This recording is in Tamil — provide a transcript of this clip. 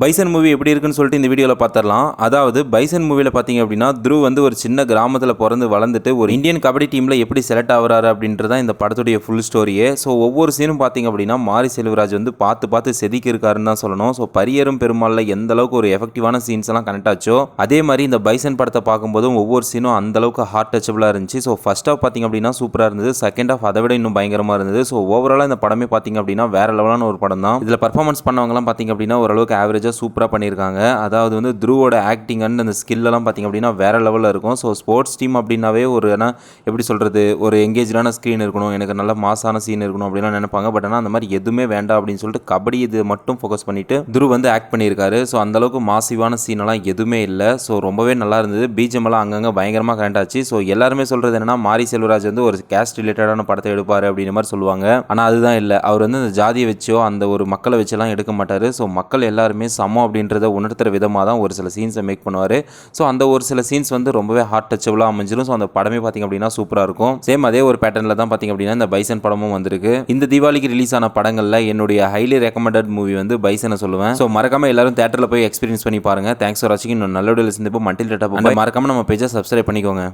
பைசன் மூவி எப்படி இருக்குன்னு சொல்லிட்டு இந்த வீடியோவில் பார்த்துடலாம். அதாவது பைசன் மூவியில் பார்த்தீங்க அப்படின்னா த்ருவ் வந்து ஒரு சின்ன கிராமத்தில் பிறந்து வளர்ந்துட்டு ஒரு இந்தியன் கபடி டீமில் எப்படி செலக்ட் ஆகுறாரு அப்படின்றதான் இந்த படத்துடைய ஃபுல் ஸ்டோரியே. ஸோ ஒவ்வொரு சீனும் பார்த்தீங்க அப்படின்னா மாரி செல்வராஜ் வந்து பார்த்து செதுக்கி இருக்காருன்னு தான் சொல்லணும். ஸோ பரியரும் பெருமாளில் எந்த அளவுக்கு ஒரு எஃபெக்டிவான சீன்ஸ் எல்லாம் கனெக்ட் ஆச்சோ அதே மாதிரி இந்த பைசன் படத்தை பார்க்கும்போதும் ஒவ்வொரு சீனும் அந்த அளவுக்கு ஹார்ட் டச்சபிளாக இருந்துச்சு. ஸோ ஃபர்ஸ்ட் ஹாஃப் பார்த்தீங்க அப்படின்னா சூப்பராக இருந்தது, செகண்ட் ஹாஃப் அதை விட இன்னும் பயங்கரமாக இருந்தது. ஸோ ஓவராலாக இந்த படமே பார்த்தீங்க அப்படின்னா வேற லெவலான ஒரு படம் தான். இதில் பர்ஃபார்மன்ஸ் பண்ணவங்கலாம் பார்த்தீங்க அப்படின்னா ஓரளவுக்கு ஆவரேஜாக சூப்பராக பண்ணியிருக்காங்க. அதாவது வந்து த்ருவோட ஆக்டிங் அண்ட் அந்த ஸ்கில்லாம் பார்த்தீங்க அப்படின்னா வேற லெவலில் இருக்கும். ஸோ ஸ்போர்ட்ஸ் டீம் அப்படின்னாவே ஒரு எப்படி சொல்கிறது, ஒரு எங்கேஜான ஸ்க்ரீன் இருக்கணும், எனக்கு நல்ல மாசான சீன் இருக்கணும் அப்படின்லாம் நினைப்பாங்க. பட் ஆனால் அந்த மாதிரி எதுவுமே வேண்டாம் அப்படின்னு சொல்லிட்டு கபடி இது மட்டும் ஃபோக்கஸ் பண்ணிட்டு த்ருவ் வந்து ஆக்ட் பண்ணியிருக்காரு. ஸோ அந்தளவுக்கு மாசிவான சீனெல்லாம் எதுவுமே இல்லை. ஸோ ரொம்பவே நல்லா இருந்தது. பிஜிஎம் எல்லாம் அங்கங்கே பயங்கரமாக கனெக்ட் ஆச்சு. ஸோ எல்லாருமே சொல்கிறது என்னன்னா மாரி செல்வராஜ் வந்து ஒரு கேஸ்ட் ரிலேட்டடான படத்தை எடுப்பார் அப்படின்ற மாதிரி சொல்லுவாங்க. ஆனால் அதுதான் இல்லை. அவர் வந்து அந்த ஜாதியை வச்சோ அந்த ஒரு மக்களை வச்செல்லாம் எடுக்க மாட்டார். ஸோ மக்கள் எல்லாருமே சமம் அப்படின்றத உணர்த்துற விதமாக தான் ஒரு சில சீன்ஸை மேக் பண்ணுவார். ஸோ அந்த ஒரு சில சீன்ஸ் வந்து ரொம்பவே ஹார்ட் டச்சபிளாக அமைஞ்சிடும். ஸோ அந்த படமே பார்த்திங்க அப்படின்னா சூப்பராக இருக்கும். சேம் அதே ஒரு பேட்டர்னில் தான் பார்த்திங்க அப்படின்னா இந்த பைசன் படமும் வந்திருக்கு. இந்த தீபாவளிக்கு ரிலீஸ் ஆன படங்களில் என்னுடைய ஹைலி ரெக்கமெண்டட் மூவி வந்து பைசனை சொல்லுவேன். ஸோ மறக்காம எல்லாரும் தேட்டரில் போய் எக்ஸ்பீரியன்ஸ் பண்ணி பாருங்க. தேங்க்ஸ் ஃபார் வாட்சிங். இன்னும் நல்ல வீடியோவில் சந்திப்போம். மண்டில் டேட்டா மறக்காம நம்ம பேஜை சப்ஸ்கிரைப் பண்ணிக்கோங்க.